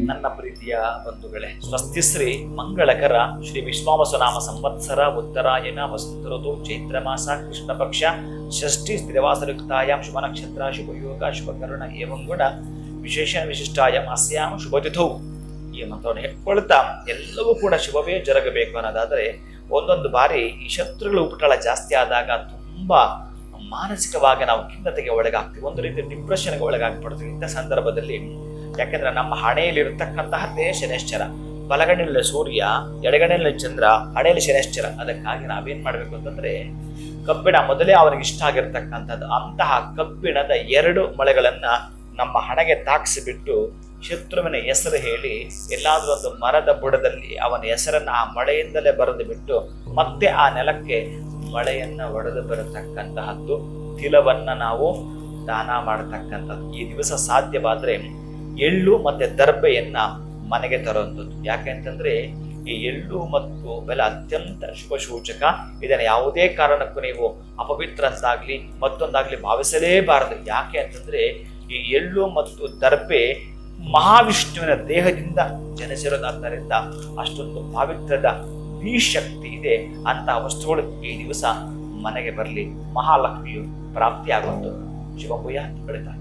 ನನ್ನ ಪ್ರೀತಿಯ ಬಂಧುಗಳೇ, ಸ್ವಸ್ತಿಶ್ರೀ ಮಂಗಳಕರ ಶ್ರೀ ವಿಶ್ವಾವಸುನಾಮ ಸಂವತ್ಸರ ಉತ್ತರಾಯಣ ವಸಂತ ಋತು ಚೈತ್ರ ಮಾಸ ಕೃಷ್ಣ ಪಕ್ಷ ಷಷ್ಠಿ ಸ್ಥಿರವಾಸಯುಕ್ತಾಯಾಂ ಶುಭ ನಕ್ಷತ್ರ ಶುಭಯೋಗ ಶುಭಕರಣ ಏವಂ ಗುಣ ವಿಶೇಷ ವಿಶಿಷ್ಟಾಯಾಂ ಅಸ್ಯಾಂ ಶುಭತಿಥೌ. ಈ ಮಂತ್ರವನ್ನು ಹೇಳ್ಕೊಳ್ತಾ ಎಲ್ಲವೂ ಕೂಡ ಶುಭವೇ ಜರುಗಬೇಕು ಅನ್ನೋದಾದರೆ, ಒಂದೊಂದು ಬಾರಿ ಈ ಶತ್ರುಗಳ ಉಪಟಳ ಜಾಸ್ತಿ ಆದಾಗ ತುಂಬಾ ಮಾನಸಿಕವಾಗಿ ನಾವು ಖಿನ್ನತೆಗೆ ಒಳಗಾಗ್ತೀವಿ, ಒಂದು ರೀತಿ ಡಿಪ್ರೆಷನ್ಗೆ ಒಳಗಾಗ್ಬಿಡ್ತೀವಿ. ಇಂಥ ಸಂದರ್ಭದಲ್ಲಿ ಯಾಕೆಂದ್ರೆ ನಮ್ಮ ಹಣೆಯಲ್ಲಿರತಕ್ಕಂತಹದ್ದೇ ಶನೇಶ್ಚರ, ಬಲಗಣ್ಣಿನಲ್ಲಿ ಸೂರ್ಯ, ಎಡಗಣ್ಣಿನಲ್ಲಿ ಚಂದ್ರ, ಹಣೆಯಲ್ಲಿ ಶನೇಶ್ಚರ. ಅದಕ್ಕಾಗಿ ನಾವೇನ್ ಮಾಡ್ಬೇಕು ಅಂತಂದ್ರೆ, ಕಬ್ಬಿಣ ಮೊದಲೇ ಅವನಿಗೆ ಇಷ್ಟ ಆಗಿರ್ತಕ್ಕಂಥದ್ದು ಅಂತಹ ಕಬ್ಬಿಣದ 2 ಮೊಳೆಗಳನ್ನ ನಮ್ಮ ಹಣೆಗೆ ತಾಕಿಸಿಬಿಟ್ಟು ಶತ್ರುವಿನ ಹೆಸರು ಹೇಳಿ ಎಲ್ಲಾದ್ರೂ ಒಂದು ಮರದ ಬುಡದಲ್ಲಿ ಅವನ ಹೆಸರನ್ನ ಆ ಮಳೆಯಿಂದಲೇ ಬರೆದು ಬಿಟ್ಟು ಮತ್ತೆ ಆ ನೆಲಕ್ಕೆ ಮಳೆಯನ್ನ ಒಡೆದು ಬರತಕ್ಕಂತಹದ್ದು, ತಿಲವನ್ನ ನಾವು ದಾನ ಮಾಡತಕ್ಕಂಥದ್ದು. ಈ ದಿವಸ ಸಾಧ್ಯವಾದ್ರೆ ಎಳ್ಳು ಮತ್ತೆ ದರ್ಬೆಯನ್ನ ಮನೆಗೆ ತರುವಂಥದ್ದು. ಯಾಕೆಂತಂದ್ರೆ ಈ ಎಳ್ಳು ಮತ್ತು ಬೆಲ್ಲ ಅತ್ಯಂತ ಶುಭ ಸೂಚಕ. ಇದನ್ನ ಯಾವುದೇ ಕಾರಣಕ್ಕೂ ನೀವು ಅಪವಿತ್ರ ಅಂತಾಗ್ಲಿ ಮತ್ತೊಂದಾಗ್ಲಿ ಭಾವಿಸಲೇಬಾರದು. ಯಾಕೆ ಅಂತಂದ್ರೆ ಈ ಎಳ್ಳು ಮತ್ತು ದರ್ಬೆ ಮಹಾವಿಷ್ಣುವಿನ ದೇಹದಿಂದ ಜನಿಸಿರೋದಾದ್ದರಿಂದ ಅಷ್ಟೊಂದು ಪಾವಿತ್ರದ ಈ ಶಕ್ತಿ ಇದೆ. ಅಂತ ವಸ್ತುಗಳು ಈ ದಿವಸ ಮನೆಗೆ ಬರಲಿ, ಮಹಾಲಕ್ಷ್ಮಿಯು ಪ್ರಾಪ್ತಿಯಾಗುವಂಥದ್ದು. ಶುಭ ಬೆಳತಾಗಿ.